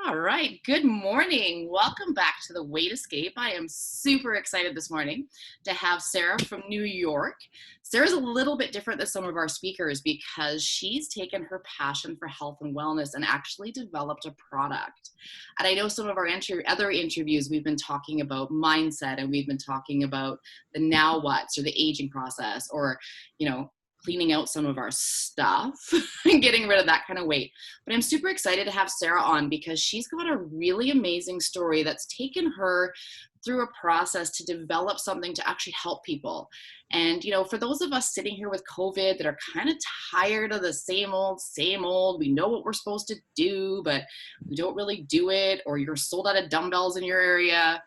All right. Good morning. Welcome back to The Weight Escape. I am super excited this morning to have Sarah from New York. Sarah's a little bit different than some of our speakers because she's taken her passion for health and wellness and actually developed a product. And I know some of our other interviews, we've been talking about mindset and we've been talking about the now what's or the aging process or, cleaning out some of our stuff and getting rid of that kind of weight. But I'm super excited to have Sarah on because she's got a really amazing story that's taken her through a process to develop something to actually help people. And, for those of us sitting here with COVID that are kind of tired of the same old, we know what we're supposed to do, but we don't really do it, or you're sold out of dumbbells in your area.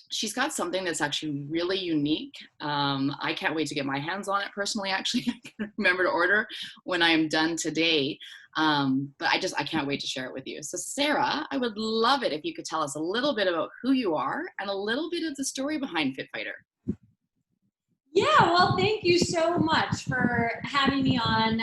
She's got something that's actually really unique. I can't wait to get my hands on it personally, actually. I can remember to order when I'm done today. But I can't wait to share it with you. So Sarah, I would love it if you could tell us a little bit about who you are and a little bit of the story behind Fit Fighter. Yeah, well, thank you so much for having me on.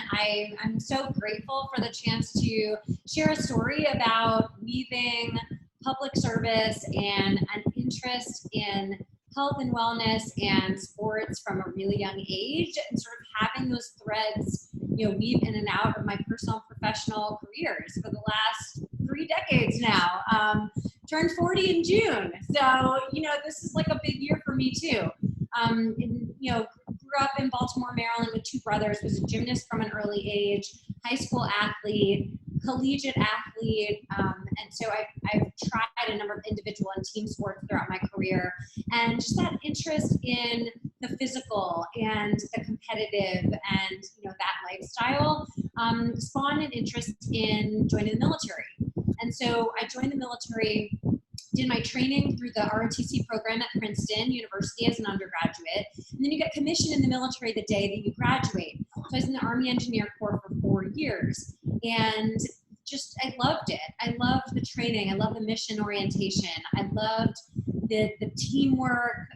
I'm so grateful for the chance to share a story about weaving public service and an interest in health and wellness and sports from a really young age, and sort of having those threads, weave in and out of my personal and professional careers for the last 3 decades now. Turned 40 in June. So, this is like a big year for me too. Grew up in Baltimore, Maryland with 2 brothers, was a gymnast from an early age, high school athlete, collegiate athlete, and so I've tried a number of individual and team sports throughout my career, and just that interest in the physical and the competitive and that lifestyle spawned an interest in joining the military. And so I joined the military, did my training through the ROTC program at Princeton University as an undergraduate, and then you get commissioned in the military the day that you graduate. So I was in the Army Engineer Corps for 4 years, and I loved it. I loved the training. I loved the mission orientation. I loved the teamwork.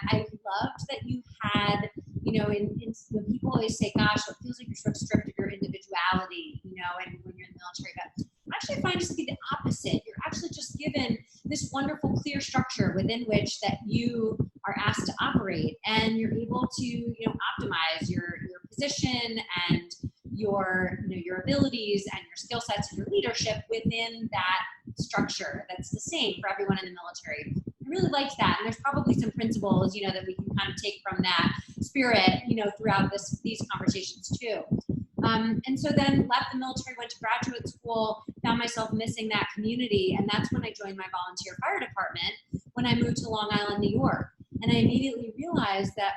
I loved that you had, people always say, gosh, it feels like you're sort of stripped of your individuality, and when you're in the military, but I actually find it to be the opposite. You're actually just given this wonderful, clear structure within which that you are asked to operate, and you're able to, optimize your position and your abilities and your skill sets and your leadership within that structure that's the same for everyone in the military. I really liked that, and there's probably some principles, that we can kind of take from that spirit, throughout these conversations too. And so then left the military, went to graduate school, found myself missing that community, and that's when I joined my volunteer fire department when I moved to Long Island, New York. And I immediately realized that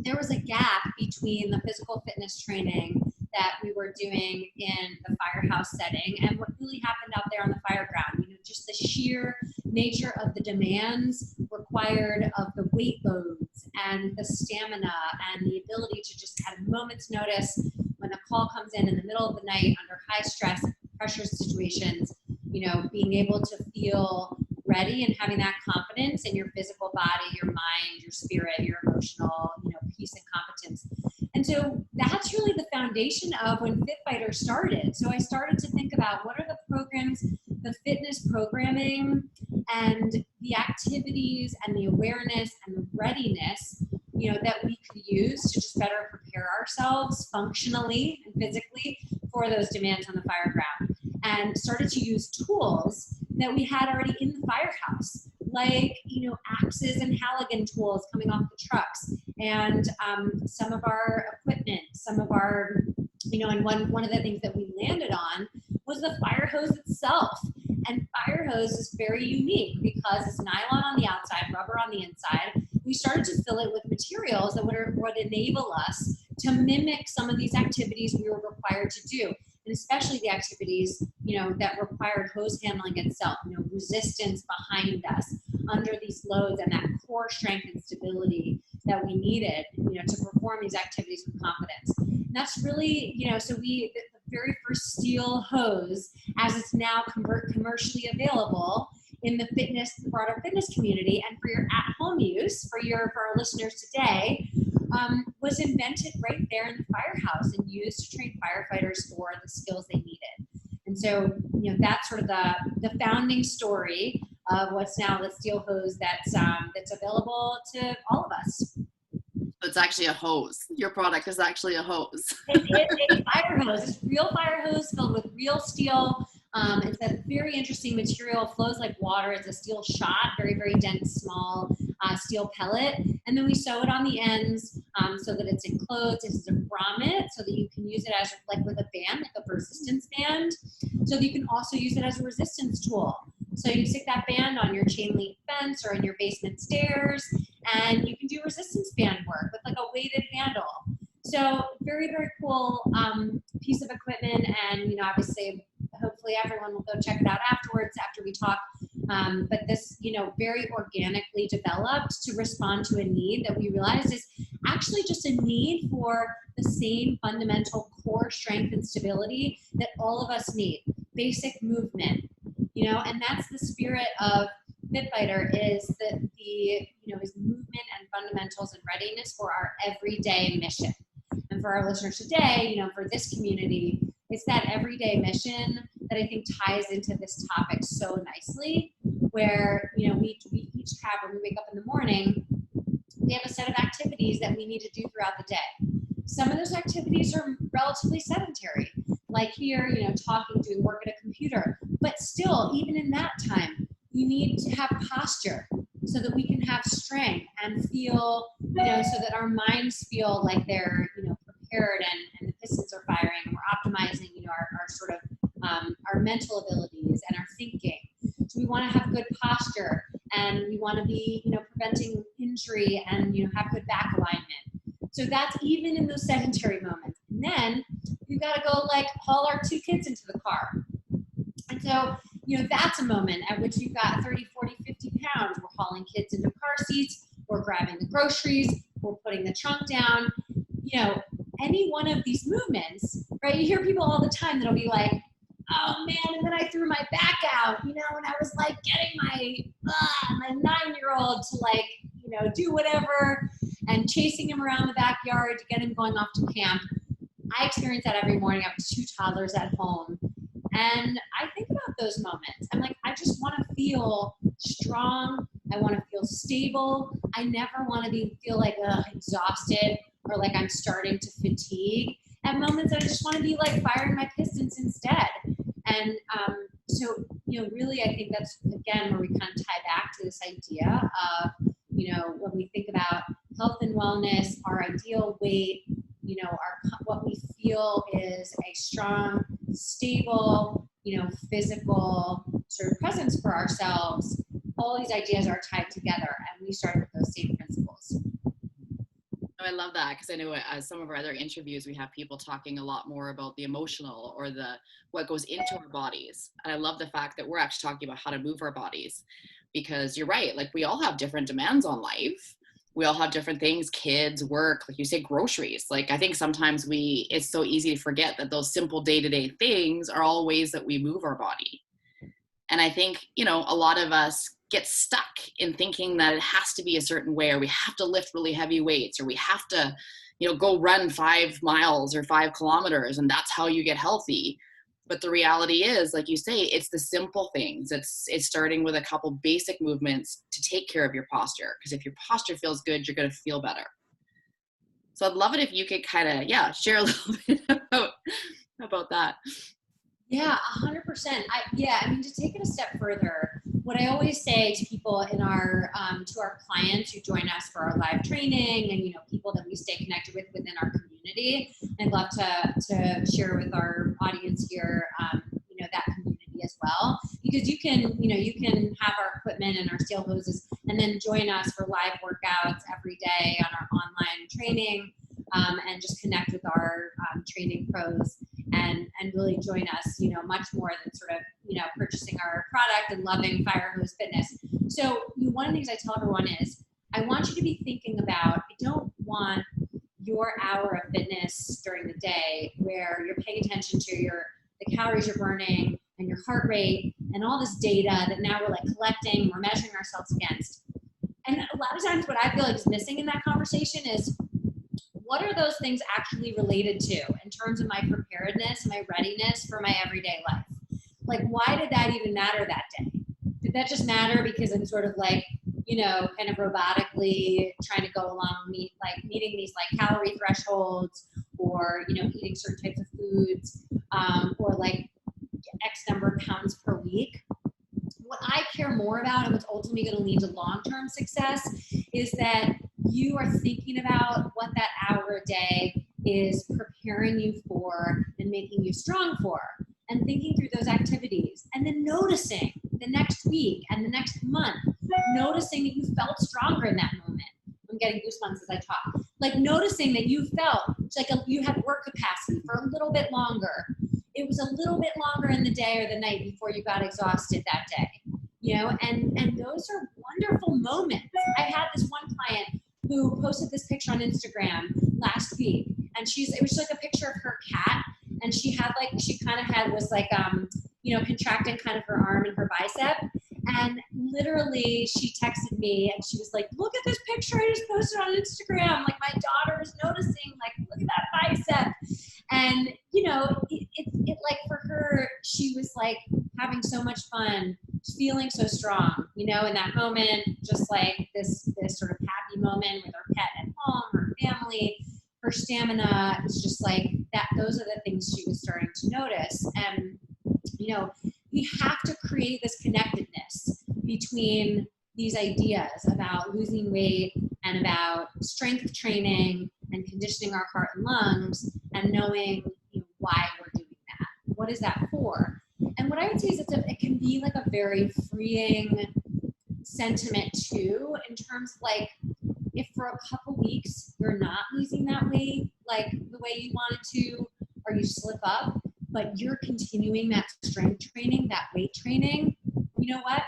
there was a gap between the physical fitness training that we were doing in the firehouse setting and what really happened out there on the fire ground. Just the sheer nature of the demands required of the weight loads and the stamina and the ability to just at a moment's notice when a call comes in the middle of the night under high stress, pressure situations, being able to feel ready and having that confidence in your physical body, your mind, your spirit, your emotional, peace and competence. And so that's really the foundation of when Fit Fighter started. So I started to think about what are the programs, the fitness programming and the activities and the awareness and the readiness, that we could use to just better prepare ourselves functionally and physically for those demands on the fire ground, and started to use tools that we had already in the firehouse, like, axes and Halligan tools coming off the trucks, and some of our equipment, some of our, and one of the things that we landed on was the fire hose itself. And fire hose is very unique because it's nylon on the outside, rubber on the inside. We started to fill it with materials that would enable us to mimic some of these activities we were required to do. And especially the activities, that required hose handling itself, resistance behind us under these loads and that core strength and stability that we needed, to perform these activities with confidence. And that's really, so the very first steel hose, as it's now commercially available in the broader fitness community and for your at-home use, for our listeners today, was invented right there in the firehouse and used to train firefighters for the skills they needed. And so, that's sort of the founding story of what's now the steel hose that's available to all of us. It's actually a hose. Your product is actually a hose. It is a fire hose. It's real fire hose filled with real steel. It's a very interesting material, flows like water. It's a steel shot, very, very dense, small steel pellet. And then we sew it on the ends so that it's enclosed. It's a grommet so that you can use it as like with a band, like a resistance band. So that you can also use it as a resistance tool. So you stick that band on your chain link fence or in your basement stairs, and you can do resistance band work with like a weighted handle. So very, very cool piece of equipment. And, obviously, hopefully everyone will go check it out afterwards after we talk. But this, very organically developed to respond to a need that we realized is actually just a need for the same fundamental core strength and stability that all of us need, basic movement, and that's the spirit of FitFighter is that is movement and fundamentals and readiness for our everyday mission. And for our listeners today, for this community, it's that everyday mission that I think ties into this topic so nicely, where, we each have, when we wake up in the morning, we have a set of activities that we need to do throughout the day. Some of those activities are relatively sedentary, like here, talking, doing work at a computer. But still, even in that time, you need to have posture so that we can have strength and feel, so that our minds feel like they're, prepared and the pistons are firing and we're optimizing, our sort of our mental abilities and our thinking. So we want to have good posture and we want to be, preventing injury and, have good back alignment. So that's even in those sedentary moments. And then we've got to go like haul our 2 kids into the car. And so, that's a moment at which you've got 30, 40, 50 pounds. We're hauling kids into car seats. We're grabbing the groceries. We're putting the trunk down. Any one of these movements, right? You hear people all the time that'll be like, oh man, and then I threw my back out, and I was like getting my 9-year-old to like, do whatever and chasing him around the backyard to get him going off to camp. I experience that every morning. I have 2 toddlers at home. And I think about those moments. I'm like, I just want to feel strong. I want to feel stable. I never want to feel like exhausted or like I'm starting to fatigue. At moments, I just want to be like firing my pistons instead. And so, really, I think that's, again, where we kind of tie back to this idea of, when we think about health and wellness, our ideal weight, what we feel is a strong, stable, physical sort of presence for ourselves. All these ideas are tied together, and we start with those same principles. I love that because I know as some of our other interviews, we have people talking a lot more about the emotional or what goes into our bodies. And I love the fact that we're actually talking about how to move our bodies because you're right. Like we all have different demands on life. We all have different things, kids, work, like you say, groceries. Like I think sometimes it's so easy to forget that those simple day-to-day things are all ways that we move our body. And I think, a lot of us get stuck in thinking that it has to be a certain way, or we have to lift really heavy weights, or we have to, go run 5 miles or 5 kilometers, and that's how you get healthy. But the reality is, like you say, it's the simple things. It's starting with a couple basic movements to take care of your posture. Because if your posture feels good, you're going to feel better. So I'd love it if you could kind of, share a little bit about that. Yeah, 100%. To take it a step further, what I always say to people in our, to our clients who join us for our live training and, people that we stay connected with within our community, I'd love to share with our audience here, that community as well, because you can have our equipment and our steel hoses and then join us for live workouts every day on our online training, and just connect with our training pros and really join us, much more than sort of, purchasing our product and loving Fire Hose Fitness. So one of the things I tell everyone is, I want you to be thinking about, I don't want your hour of fitness during the day where you're paying attention to the calories you're burning and your heart rate and all this data that now we're like collecting, we're measuring ourselves against. And a lot of times what I feel like is missing in that conversation is, what are those things actually related to in terms of my preparedness, my readiness for my everyday life? Like, why did that even matter that day? Did that just matter because I'm sort of like, kind of robotically trying to go along, meeting these like calorie thresholds, or, eating certain types of foods, or like X number of pounds per week? What I care more about, and what's ultimately going to lead to long-term success, is that you are thinking about what that hour a day is preparing you for and making you strong for, and thinking through those activities, and then noticing the next week and the next month, noticing that you felt stronger in that moment. I'm getting goosebumps as I talk. Like, noticing that you felt like you had work capacity for a little bit longer. It was a little bit longer in the day or the night before you got exhausted that day, and those are wonderful moments. I had this one client who posted this picture on Instagram last week, and it was like a picture of her cat, and she was contracting kind of her arm and her bicep. And literally she texted me and she was like, look at this picture I just posted on Instagram. Like, my daughter is noticing, like, look at that bicep. And, it like, for her, she was like having so much fun, feeling so strong, in that moment, just like this sort of happy moment with her pet at home, her family, her stamina. It's just like that. Those are the things she was starting to notice. And, we have to create this connectedness between these ideas about losing weight and about strength training and conditioning our heart and lungs, and knowing why we're doing that. What is that for? And what I would say is it can be like a very freeing sentiment too, in terms of like, if for a couple weeks you're not losing that weight like the way you wanted to, or you slip up, but you're continuing that strength training, that weight training, you know what?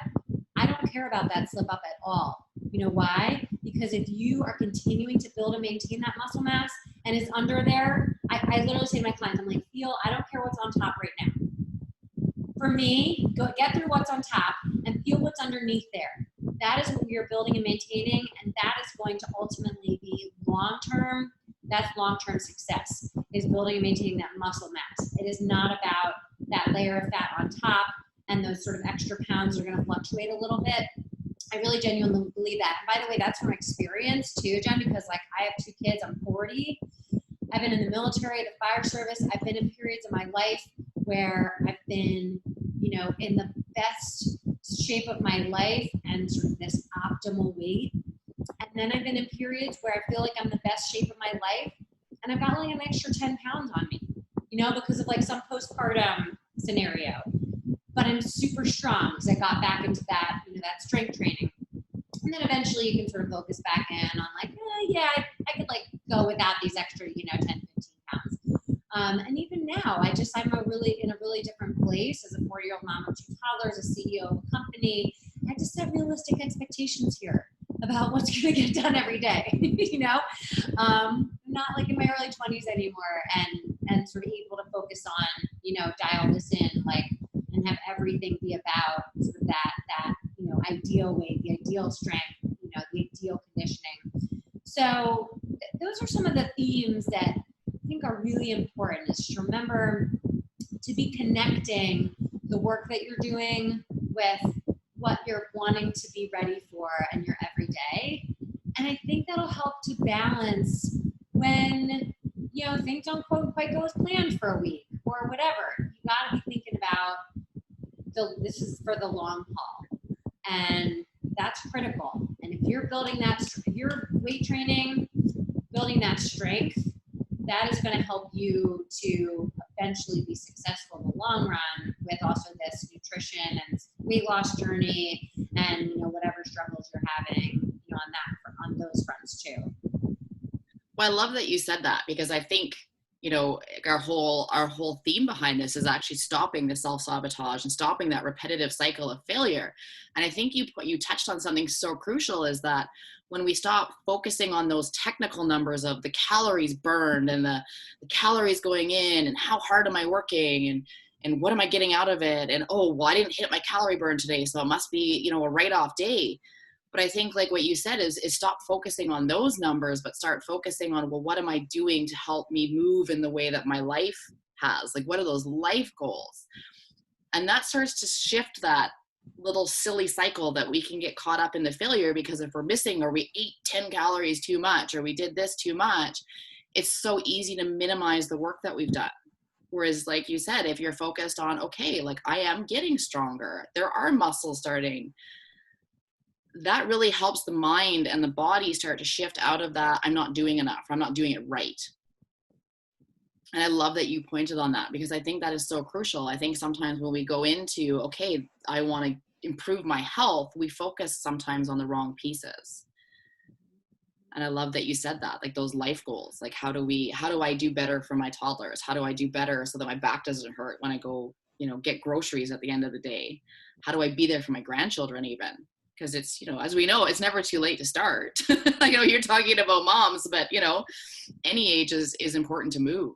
I don't care about that slip up at all. You know why? Because if you are continuing to build and maintain that muscle mass and it's under there, I literally say to my clients, I'm like, I don't care what's on top right now. For me, get through what's on top and feel what's underneath there. That is what you're building and maintaining, and that is going to ultimately be long-term. That's long-term success, is building and maintaining that muscle mass. It is not about that layer of fat on top, and those sort of extra pounds are going to fluctuate a little bit. I really genuinely believe that. And by the way, that's from experience too, Jen, because like, I have 2 kids, I'm 40. I've been in the military, the fire service. I've been in periods of my life where I've been, in the best shape of my life and sort of this optimal weight. And then I've been in periods where I feel like I'm the best shape of my life, and I've got like an extra 10 pounds on me, because of like some postpartum scenario. But I'm super strong because I got back into that, that strength training. And then eventually you can sort of focus back in on like, I could like go without these extra, 10, 15 pounds. And even now, I'm in a really different place as a 40-year-old mom of 2 toddlers, a CEO of a company. I just set realistic expectations here about what's going to get done every day. I'm not like in my early 20s anymore, and sort of able to focus on, dial this in, like, and have everything be about sort of that ideal weight, the ideal strength, the ideal conditioning. So those are some of the themes that I think are really important, is to remember to be connecting the work that you're doing with what you're wanting to be ready for in your everyday. And I think that'll help to balance when, things don't quite go as planned for a week or whatever. You got to be thinking about this is for the long haul. And that's critical. And if you're if you're weight training, building that strength, that is going to help you to eventually be successful in the long run with also this nutrition and weight loss journey, and whatever struggles you're having on those fronts too. Well, I love that you said that, because I think our whole theme behind this is actually stopping the self-sabotage and stopping that repetitive cycle of failure. And I think you touched on something so crucial, is that when we stop focusing on those technical numbers of the calories burned and the calories going in and how hard am I working and what am I getting out of it, and I didn't hit my calorie burn today, so it must be a write-off day. But I think, like what you said, is stop focusing on those numbers, but start focusing on, well, what am I doing to help me move in the way that my life has? Like, what are those life goals? And that starts to shift that little silly cycle that we can get caught up in the failure, because if we're missing, or we ate 10 calories too much, or we did this too much, it's so easy to minimize the work that we've done. Whereas, like you said, if you're focused on, okay, like I am getting stronger, there are muscles starting, that really helps the mind and the body start to shift out of that I'm not doing enough, I'm not doing it right. And I love that you pointed on that, because I think that is so crucial. I think sometimes when we go into, okay, I want to improve my health, we focus sometimes on the wrong pieces. And I love that you said that, like those life goals, like how do I do better for my toddlers? How do I do better so that my back doesn't hurt when I go, get groceries at the end of the day? How do I be there for my grandchildren even? Because it's, as we know, it's never too late to start. I know you're talking about moms, but any age is important to move.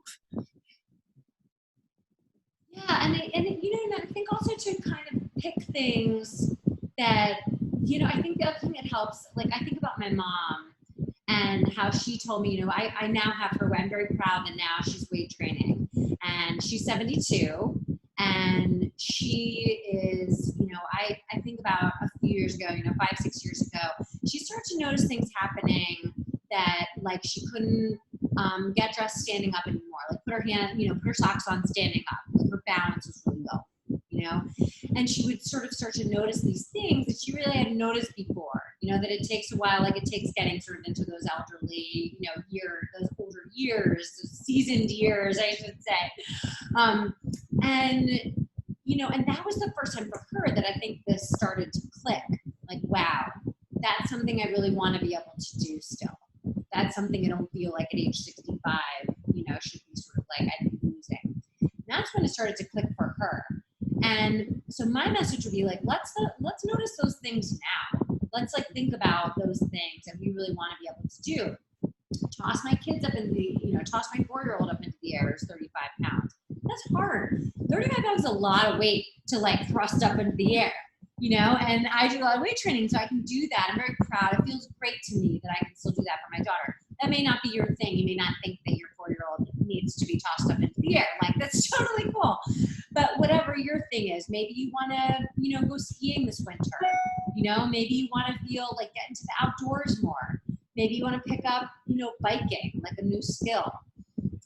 Yeah, and I think also to kind of pick things that, I think the other thing that helps, like I think about my mom and how she told me, I now have her, I'm very proud, and now she's weight training, and she's 72, and she is, I think about a few years ago, 5-6 years ago, she started to notice things happening that, like, she couldn't get dressed standing up anymore, like put her socks on standing up, like her balance was really low, and she would sort of start to notice these things that she really hadn't noticed before, that it takes a while, like it takes getting sort of into those elderly, those older years, those seasoned years, I should say. And that was the first time for her that I think this started to click, like, wow, that's something I really want to be able to do still. That's something I don't feel like at age 65, should be sort of like I'd be losing. And that's when it started to click for her. And so my message would be like, let's notice those things now. Let's like think about those things that we really want to be able to do. Toss my kids up in the, toss my 4-year-old up into the air is 35 pounds. That's hard. 35 pounds is a lot of weight to like thrust up into the air, and I do a lot of weight training, so I can do that. I'm very proud. It feels great to me that I can still do that for my daughter. That may not be your thing. You may not think that your 4-year-old needs to be tossed up into the air. Like, that's totally cool. But whatever your thing is, maybe you want to, go skiing this winter. Maybe you want to feel like get into the outdoors more. Maybe you want to pick up, biking, like a new skill.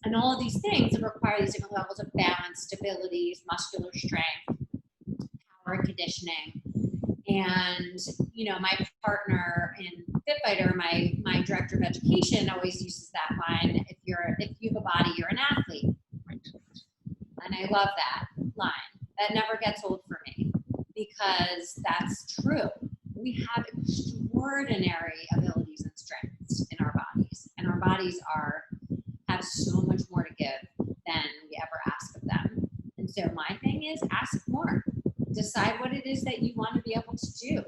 And all of these things that require these different levels of balance, stability, muscular strength, power conditioning. And, my partner in Fit Fighter, my director of education, always uses that line, if you have a body, you're an athlete. And I love that line. That never gets old for me, because that's true. We have extraordinary abilities and strengths in our bodies, and our bodies have so much more to give than we ever ask of them. And so my thing is, ask more. Decide what it is that you want to be able to do,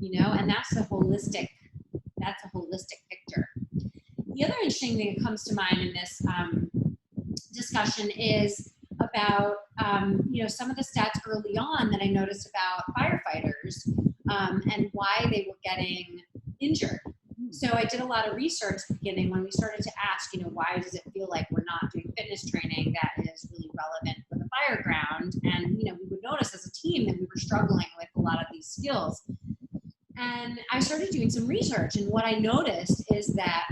and that's a holistic picture. The other interesting thing that comes to mind in this discussion is about, some of the stats early on that I noticed about firefighters and why they were getting injured. So I did a lot of research at the beginning when we started to ask, why does it feel like we're not doing fitness training that is really relevant for the fire ground? And, we would notice as a team that we were struggling with a lot of these skills. And I started doing some research, and what I noticed is that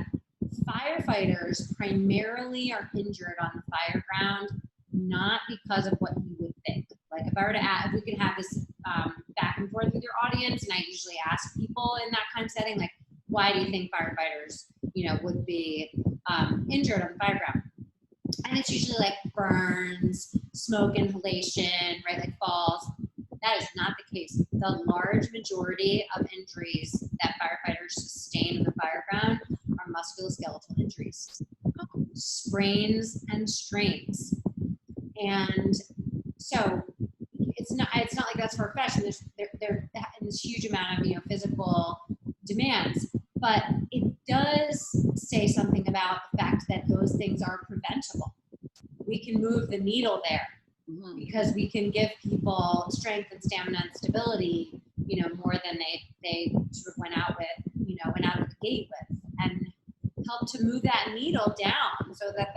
firefighters primarily are injured on the fire ground, not because of what you would think. Like if I were to add, if we could have this back and forth with your audience, and I usually ask people in that kind of setting, like, why do you think firefighters, would be injured on the fire ground? And it's usually like burns, smoke inhalation, right, like falls. That is not the case. The large majority of injuries that firefighters sustain in the fire ground are musculoskeletal injuries, sprains and strains. And so it's not like that's far-fetched. They're in this huge amount of physical demands, but it does say something about the fact that those things are preventable. We can move the needle there, because we can give people strength and stamina and stability, more than they sort of went out of the gate with, and help to move that needle down so that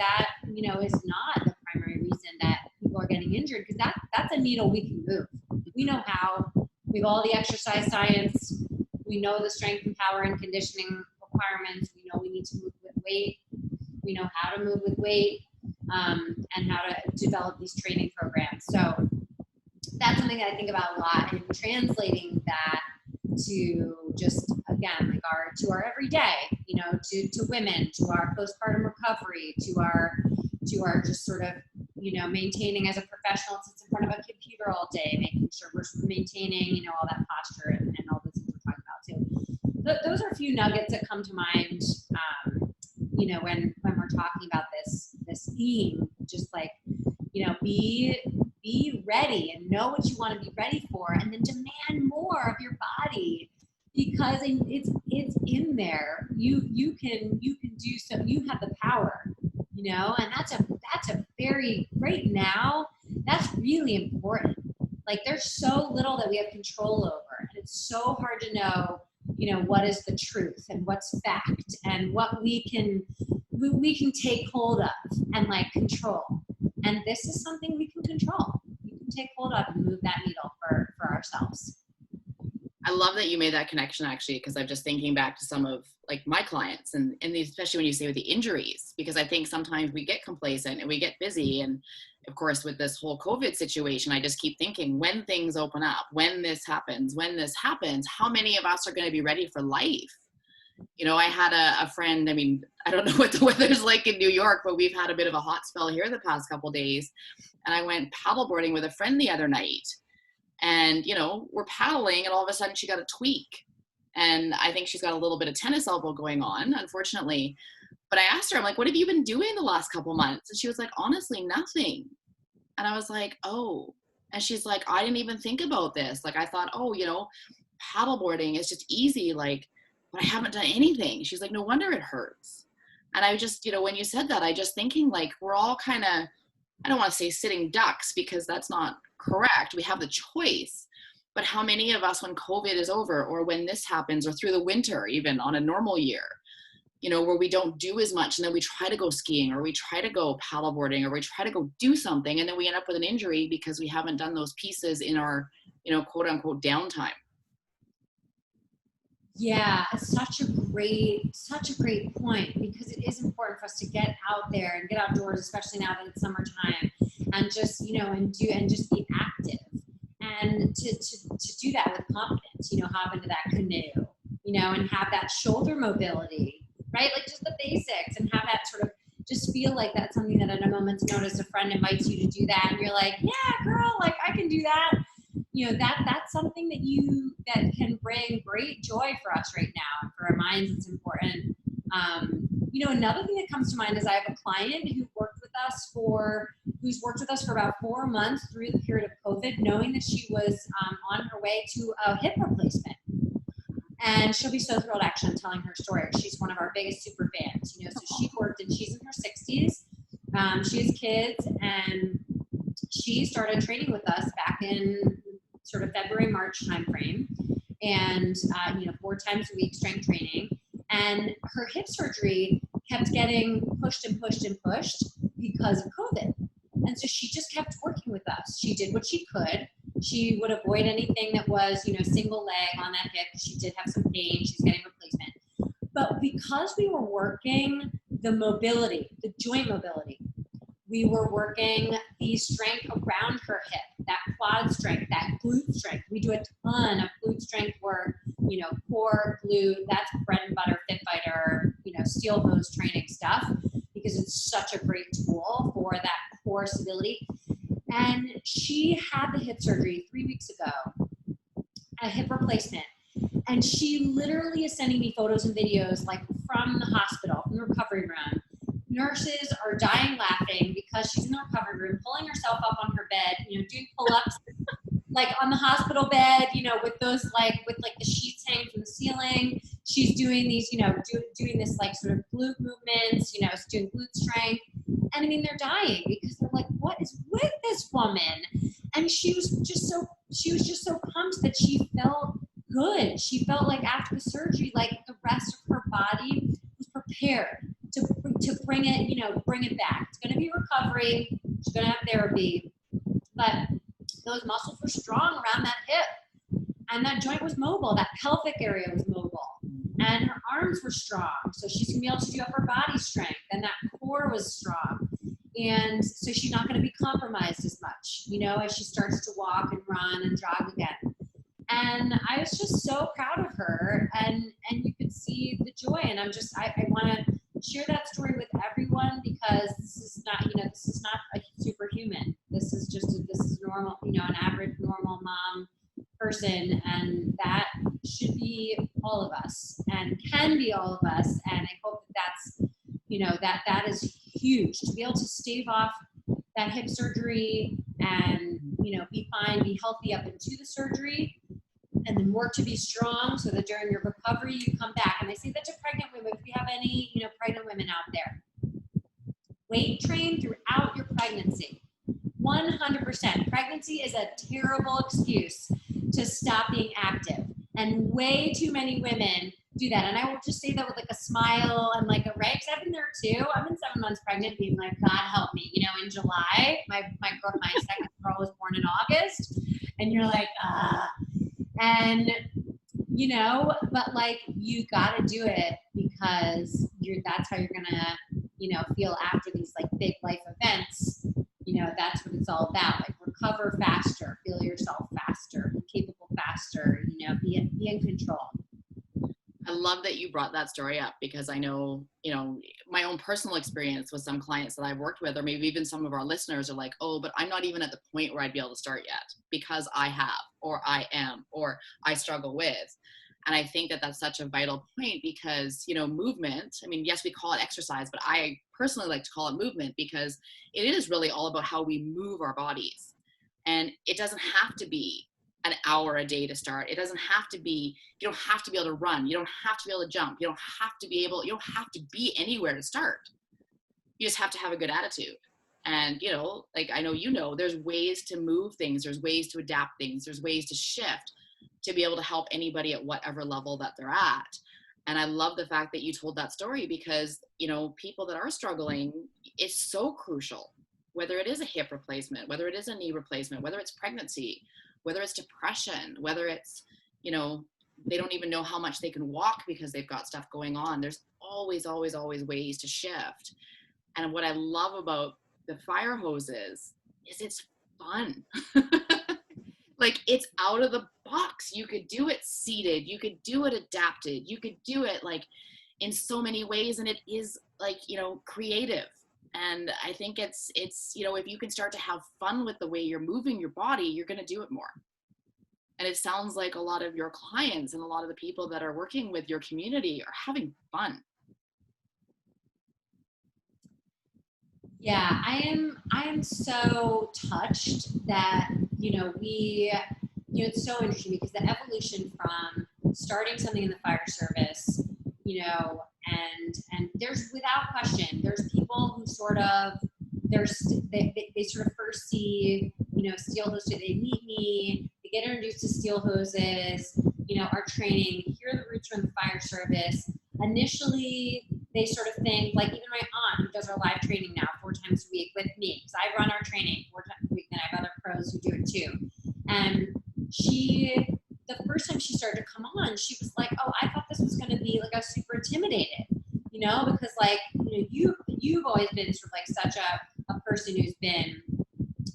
is not the primary reason that people people are getting injured, because that's a needle we can move. We know how. We have all the exercise science. We know the strength and power and conditioning requirements. We know we need to move with weight. We know how to move with weight, and how to develop these training programs. So that's something that I think about a lot, and translating that to just, again, like our everyday, to women, to our postpartum recovery, to our just sort of, maintaining as a professional sits in front of a computer all day, making sure we're maintaining, all that posture and all those things we're talking about too. Those are a few nuggets that come to mind, when we're talking about this theme, just like, be ready and know what you want to be ready for, and then demand more of your body, because it's in there. You can do so. You have the power, and that's a very, right now, that's really important. Like, there's so little that we have control over, and it's so hard to know, what is the truth and what's fact and what we can take hold of and like control. And this is something we can control. We can take hold of and move that needle for ourselves. I love that you made that connection, actually, because I'm just thinking back to some of like my clients, and especially when you say with the injuries, because I think sometimes we get complacent and we get busy. And of course, with this whole COVID situation, I just keep thinking, when things open up, when this happens, how many of us are going to be ready for life? I had a friend, I mean, I don't know what the weather's like in New York, but we've had a bit of a hot spell here the past couple of days. And I went paddleboarding with a friend the other night, and, we're paddling, and all of a sudden she got a tweak. And I think she's got a little bit of tennis elbow going on, unfortunately. But I asked her, I'm like, what have you been doing the last couple months? And she was like, honestly, nothing. And I was like, oh. And she's like, I didn't even think about this. Like, I thought, oh, paddleboarding is just easy. Like, but I haven't done anything. She's like, no wonder it hurts. And I just, when you said that, I just thinking, like, we're all kind of, I don't want to say sitting ducks, because that's not correct. We have the choice. But how many of us, when COVID is over, or when this happens, or through the winter, even on a normal year, where we don't do as much, and then we try to go skiing, or we try to go paddleboarding, or we try to go do something, and then we end up with an injury because we haven't done those pieces in our, quote unquote downtime. Yeah, such a great point, because it is important for us to get out there and get outdoors, especially now that it's summertime, and just, and just be active, and to do that with confidence, hop into that canoe, and have that shoulder mobility, right? Like, just the basics, and have that sort of, just feel like that's something that at a moment's notice, a friend invites you to do that, and you're like, yeah, girl, like, I can do that. That's something that can bring great joy for us right now, and for our minds it's important. Another thing that comes to mind is I have a client who's worked with us for about 4 months through the period of COVID, knowing that she was on her way to a hip replacement. And she'll be so thrilled, actually, I'm telling her story. She's one of our biggest super fans, so she worked, and she's in her 60s. She has kids, and she started training with us back in sort of February, March timeframe, and 4 times a week strength training. And her hip surgery kept getting pushed and pushed and pushed because of COVID. And so she just kept working with us. She did what she could. She would avoid anything that was, single leg on that hip. She did have some pain. She's getting replacement. But because we were working the mobility, the joint mobility, we were working the strength around her hip, that quad strength, that glute strength. We do a ton of glute strength work, core, glute, that's bread and butter, fit fighter, steel hose training stuff, because it's such a great tool for that core stability. And she had the hip surgery 3 weeks ago, a hip replacement. And she literally is sending me photos and videos, like, from the hospital, from the recovery room. Nurses are dying laughing because she's in the recovery room, pulling herself up on her bed, doing pull-ups, like on the hospital bed, with those, with the sheets hanging from the ceiling. She's doing these, doing this, sort of glute movements, doing glute strength. And I mean, they're dying because they're like, what is with this woman? And she was just so pumped that she felt good. She felt like after the surgery, like the rest of her body was prepared to bring it, bring it back. It's going to be recovery. She's going to have therapy, but those muscles were strong around that hip, and that joint was mobile, that pelvic area was mobile, and her arms were strong, so she's gonna be able to do upper body strength, and that core was strong. And so she's not going to be compromised as much, you know, as she starts to walk and run and jog again. And I was just so proud of her, and you could see the joy. And I want to share that story with everyone, because this is not, you know, this is not a superhuman. This is this is normal, you know, an average normal mom person, and that should be all of us and can be all of us. And I hope that that's, you know, that is huge, to be able to stave off that hip surgery and, you know, be fine, be healthy up into the surgery, and then work to be strong so that during your recovery you come back. And I say that to pregnant women, if we have any, you know, pregnant women out there, weight train throughout your pregnancy. 100%. Pregnancy is a terrible excuse to stop being active, and way too many women do that. And I will just say that with like a smile and like a right, because I've been there too. I've been 7 months pregnant, being like, God help me. You know, in July, my second girl was born in August, and you're like, and you know, but like you got to do it, because that's how you're gonna, you know, feel after these like big life events. You know, that's what it's all about. Like, recover faster, feel yourself faster, be capable faster. You know, be in control. I love that you brought that story up, because I know, you know, my own personal experience with some clients that I've worked with, or maybe even some of our listeners are like, oh, but I'm not even at the point where I'd be able to start yet, because I have, or I am, or I struggle with. And I think that that's such a vital point, because, you know, movement, I mean, yes, we call it exercise, but I personally like to call it movement, because it is really all about how we move our bodies. And it doesn't have to be an hour a day to start. It doesn't have to be, you don't have to be able to run. You don't have to be able to jump. You don't have to be anywhere to start. You just have to have a good attitude. And, you know, like, I know, you know, there's ways to move things. There's ways to adapt things. There's ways to shift to be able to help anybody at whatever level that they're at. And I love the fact that you told that story, because, you know, people that are struggling, it's so crucial, whether it is a hip replacement, whether it is a knee replacement, whether it's pregnancy, whether it's depression, whether it's, you know, they don't even know how much they can walk because they've got stuff going on. There's always, always, always ways to shift. And what I love about the fire hoses is it's fun. Like, it's out of the box. You could do it seated. You could do it adapted. You could do it like in so many ways. And it is like, you know, creative. And I think it's, you know, if you can start to have fun with the way you're moving your body, you're going to do it more. And it sounds like a lot of your clients and a lot of the people that are working with your community are having fun. Yeah, I am so touched that, you know, it's so interesting, because the evolution from starting something in the fire service, you know, and there's, without question, there's people who sort of, they sort of first see, you know, steel hoses, they meet me, they get introduced to steel hoses, you know, our training, here are the roots from the fire service. Initially, they sort of think, like, even my aunt, who does our live training now 4 times a week with me, because I run our training 4 times a week, and I have other pros who do it too. And the first time she started to come on, she was like, oh, I thought this was going to be, like, I was super intimidated, you know, because, like, you know, you've always been sort of like such a person who's been,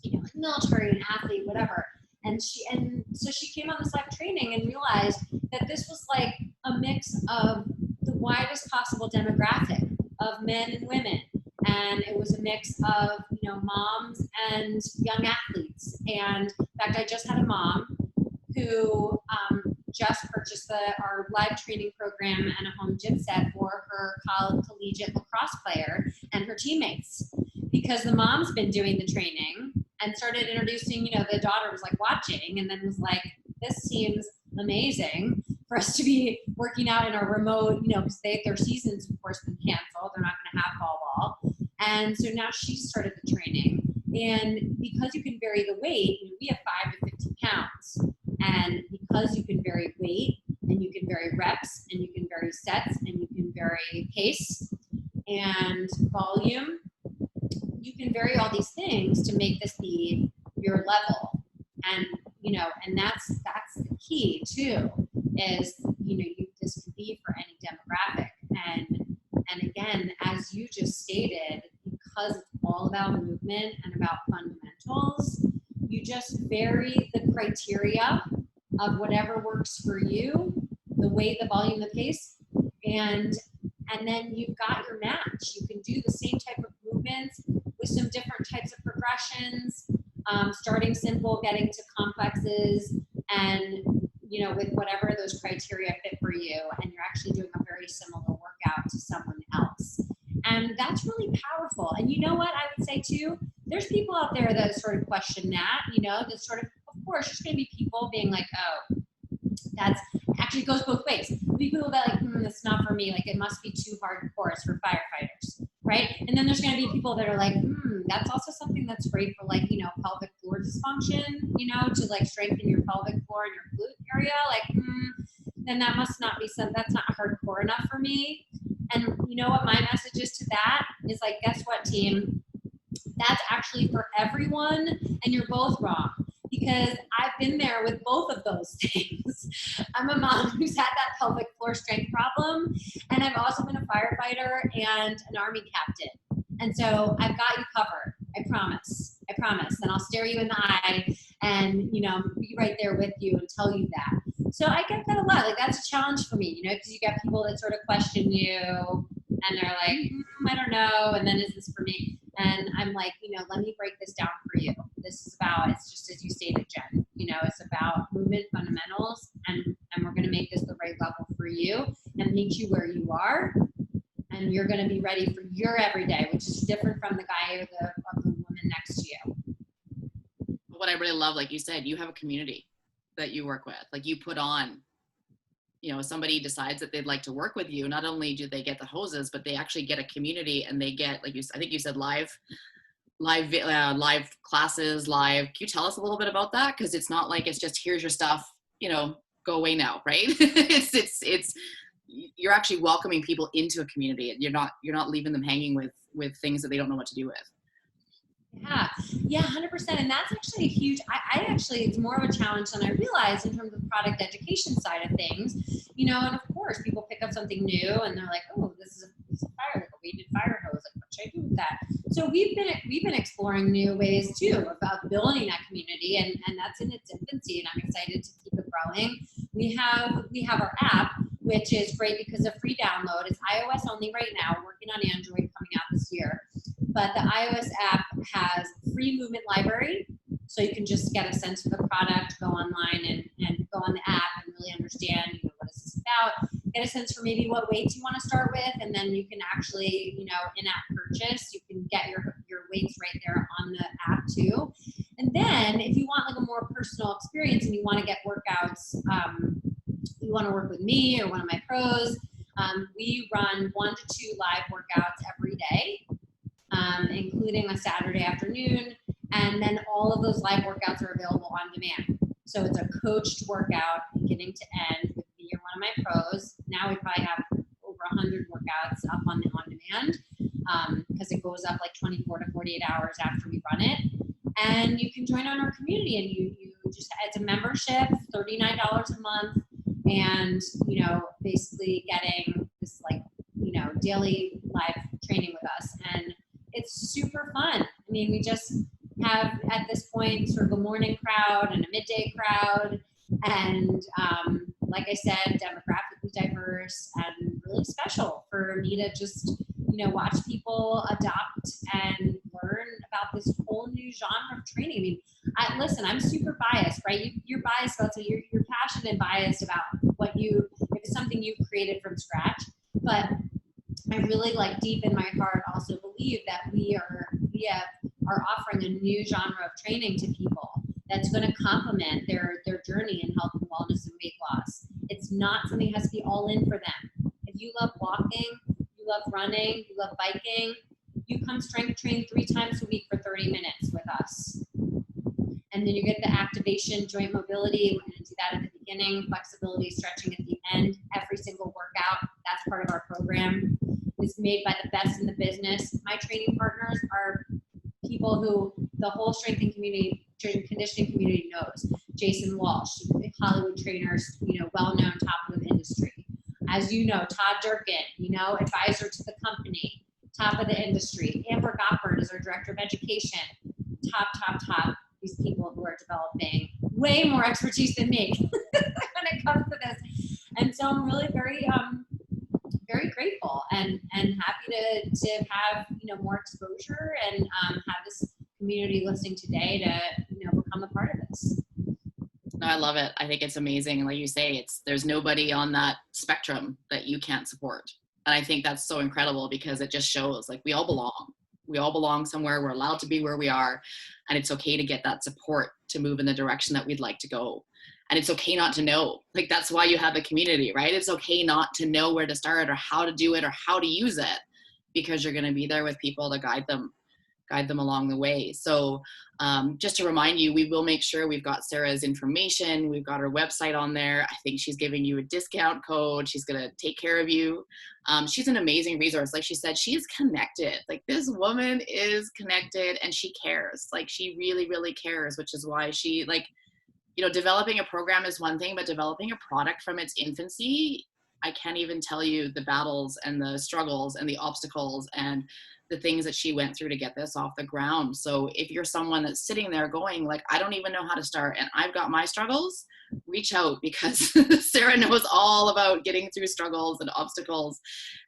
you know, like military and athlete, whatever. And so she came on this live training and realized that this was like a mix of the widest possible demographic of men and women. And it was a mix of, you know, moms and young athletes. And in fact, I just had a mom who just purchased our live training program and a home gym set for her collegiate lacrosse player and her teammates, because the mom's been doing the training and started introducing, you know, the daughter was like watching, and then was like, this seems amazing for us to be working out in a remote, you know, because their season's of course been canceled. They're not going to have ball. And so now she started the training. And because you can vary the weight, you know, we have 5 to 15 pounds. And because you can vary weight, and you can vary reps, and you can vary sets, and you can vary pace and volume, you can vary all these things to make this be your level. And, you know, and that's the key too, is, you know, this could be for any demographic. And again, as you just stated, because it's all about movement and about fundamentals, you just vary the criteria of whatever works for you, the weight, the volume, the pace, and then you've got your match. You can do the same type of movements with some different types of progressions, starting simple, getting to complexes, and, you know, with whatever those criteria fit for you, and you're actually doing a very similar workout to someone else. And that's really powerful. And you know what I would say too? There's people out there that sort of question that, you know, that sort of course, there's going to be people being like, oh, that's actually goes both ways. There'll be people that like, that's not for me. Like, it must be too hardcore for firefighters, right? And then there's going to be people that are like, that's also something that's great for, like, you know, pelvic floor dysfunction, you know, to like strengthen your pelvic floor and your glute area. Like, then that must not be that's not hardcore enough for me. And you know what my message is to that is, like, guess what, team? That's actually for everyone, and you're both wrong. Because I've been there with both of those things. I'm a mom who's had that pelvic floor strength problem, and I've also been a firefighter and an Army captain. And so I've got you covered. I promise. I promise. And I'll stare you in the eye and, you know, be right there with you and tell you that. So I get that a lot. Like, that's a challenge for me, you know, because you get people that sort of question you, and they're like, I don't know. And then, is this for me? And I'm like, you know, let me break this down for you. This is about, it's just as you stated, Jen, you know, it's about movement fundamentals, and we're going to make this the right level for you and meet you where you are. And you're going to be ready for your everyday, which is different from the guy or the woman next to you. What I really love, like you said, you have a community that you work with. Like, you put on, you know, if somebody decides that they'd like to work with you, not only do they get the hoses, but they actually get a community, and they get, like I think you said, live classes, live. Can you tell us a little bit about that? Because it's not like it's just, here's your stuff, you know, go away now, right? it's you're actually welcoming people into a community, and you're not leaving them hanging with things that they don't know what to do with. Yeah, 100%. And that's actually a huge, I actually, it's more of a challenge than I realized in terms of product education side of things, you know. And of course, people pick up something new and they're like, oh, this is a fire, like a weighted fire hose. Like, what should I do with that? So we've been exploring new ways too about building that community, and that's in its infancy, and I'm excited to keep it growing. We have our app, which is great because of free download. It's iOS only right now. We're working on Android coming out this year. But the iOS app has free movement library, so you can just get a sense of the product, go online and go on the app and really understand, you know, what is this about, get a sense for maybe what weights you want to start with, and then you can actually, you know, in-app purchase, you can get your weights right there on the app too. And then if you want like a more personal experience and you want to get workouts, you want to work with me or one of my pros, we run 1 to 2 live workouts every day. Including a Saturday afternoon, and then all of those live workouts are available on demand. So it's a coached workout beginning to end with me or one of my pros. Now we probably have over 100 workouts up on demand, because it goes up like 24 to 48 hours after we run it. And you can join on our community, and you just, it's a membership, $39 a month, and, you know, basically getting this, like, you know, daily live training with us. And it's super fun. I mean, we just have at this point sort of a morning crowd and a midday crowd, and like I said, demographically diverse and really special for me to just, you know, watch people adopt and learn about this whole new genre of training. I mean, listen, I'm super biased, right? You're biased about, so you're passionate and biased about what if it's something you've created from scratch, but I really, like, deep in my heart also believe that we are offering a new genre of training to people that's going to complement their journey in health and wellness and weight loss. It's not something that has to be all in for them. If you love walking, you love running, you love biking, you come strength train 3 times a week for 30 minutes with us. And then you get the activation, joint mobility. We're going to do that at the beginning, flexibility, stretching at the end. Every single workout, that's part of our program. It's made by the best in the business. My training partners are people who the whole strengthening community strength and conditioning community knows. Jason Walsh, Hollywood trainers, well-known, top of the industry. As you know, Todd Durkin, advisor to the company, top of the industry. Amber Gofford is our director of education, top. These people who are developing way more expertise than me when it comes to this. And so I'm really very, very grateful and happy to have, more exposure and have this community listening today to, become a part of this. No, I love it. I think it's amazing. Like you say, there's nobody on that spectrum that you can't support. And I think that's so incredible because it just shows like we all belong. We all belong somewhere. We're allowed to be where we are. And it's okay to get that support to move in the direction that we'd like to go. And it's okay not to know. Like that's why you have a community, right? It's okay not to know where to start or how to do it or how to use it, because you're going to be there with people to guide them along the way. So just to remind you, we will make sure we've got Sarah's information. We've got her website on there. I think she's giving you a discount code. She's going to take care of you. She's an amazing resource. Like she said, she's connected. Like this woman is connected and she cares. Like she really, really cares, which is why she developing a program is one thing, but developing a product from its infancy, I can't even tell you the battles and the struggles and the obstacles and the things that she went through to get this off the ground. So if you're someone that's sitting there going like, I don't even know how to start and I've got my struggles, reach out because Sarah knows all about getting through struggles and obstacles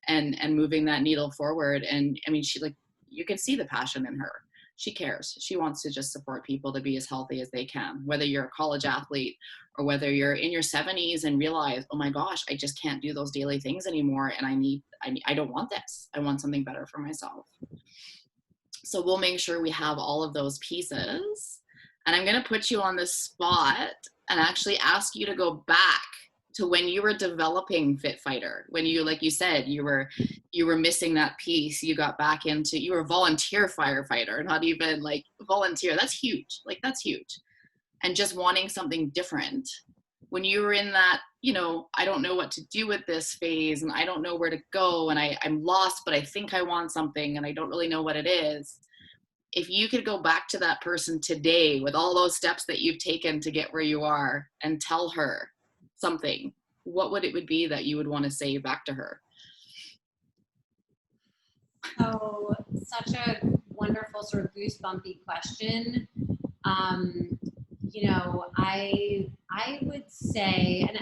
and moving that needle forward. And I mean, you can see the passion in her. She cares. She wants to just support people to be as healthy as they can, whether you're a college athlete or whether you're in your 70s and realize, oh my gosh, I just can't do those daily things anymore. And I don't want this. I want something better for myself. So we'll make sure we have all of those pieces. And I'm going to put you on the spot and actually ask you to go back to when you were developing Fit Fighter, when you, like you said, you were missing that piece. You got back into, you were a volunteer firefighter, not even like volunteer. That's huge. Like that's huge. And just wanting something different. When you were in that, I don't know what to do with this phase and I don't know where to go and I'm lost, but I think I want something and I don't really know what it is. If you could go back to that person today with all those steps that you've taken to get where you are and tell her something, what would it be that you would want to say back to her? Oh, such a wonderful sort of goosebumpy question. I would say, and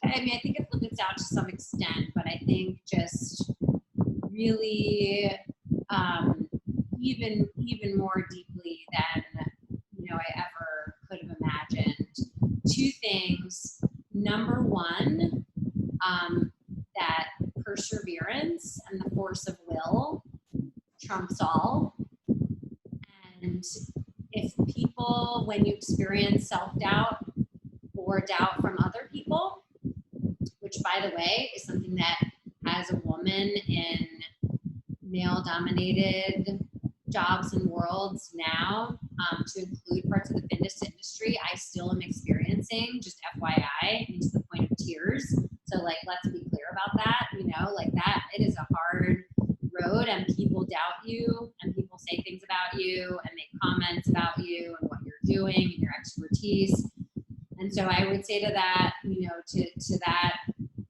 I think it limits out to some extent, but I think just really even more deeply than I ever could have imagined. Two things. Number one, that perseverance and the force of will trumps all. And if people, when you experience self-doubt or doubt from other people, which by the way is something that as a woman in male-dominated jobs and worlds now, to include parts of the fitness industry, I still am experiencing, just FYI, and to the point of tears. So let's be clear about that, that it is a hard road and people doubt you and people say things about you and make comments about you and what you're doing and your expertise. And so I would say to that, to that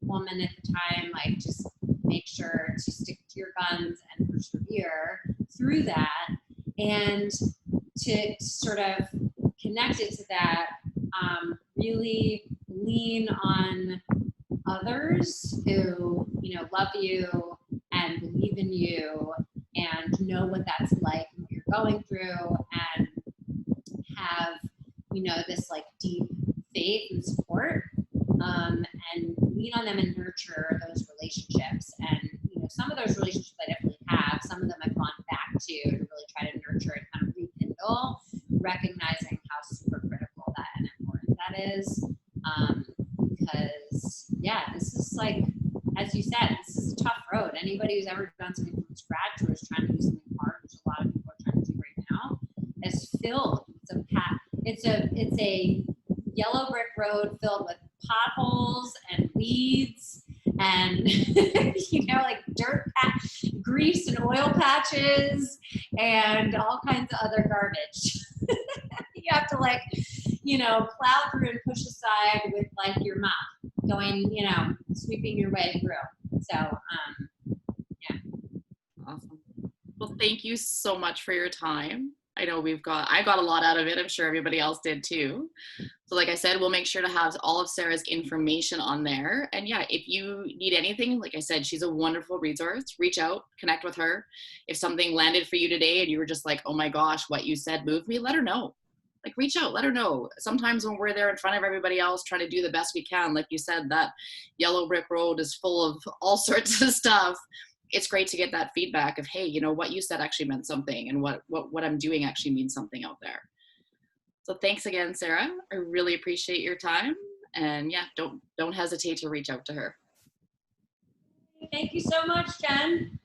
woman at the time, just make sure to stick to your guns and persevere through that, and to sort of connect it to that, really lean on others who, love you and believe in you and know what that's like and what you're going through, and have, this deep faith and support, and lean on them and nurture those relationships. And, some of those relationships I definitely have, some of them I've gone back to really try to nurture and kind of rekindle, recognizing how super critical that and important that is. Because this is as you said, this is a tough road. Anybody who's ever done something from scratch or is trying to do something hard, which a lot of people are trying to do right now, is filled. It's a yellow brick road filled with potholes and weeds and dirt grease and oil patches and all kinds of other garbage. You have to like, plow through and push aside with like your mop going, sweeping your way through. So, yeah. Awesome. Well, thank you so much for your time. I know I got a lot out of it. I'm sure everybody else did too. So like I said, we'll make sure to have all of Sarah's information on there. And yeah, if you need anything, like I said, she's a wonderful resource. Reach out, connect with her. If something landed for you today and you were just like, oh my gosh, what you said moved me, let her know. Like reach out, let her know. Sometimes when we're there in front of everybody else trying to do the best we can, like you said, that yellow brick road is full of all sorts of stuff. It's great to get that feedback of, hey, what you said actually meant something, and what I'm doing actually means something out there. So thanks again, Sarah. I really appreciate your time. And yeah, don't hesitate to reach out to her. Thank you so much, Jen.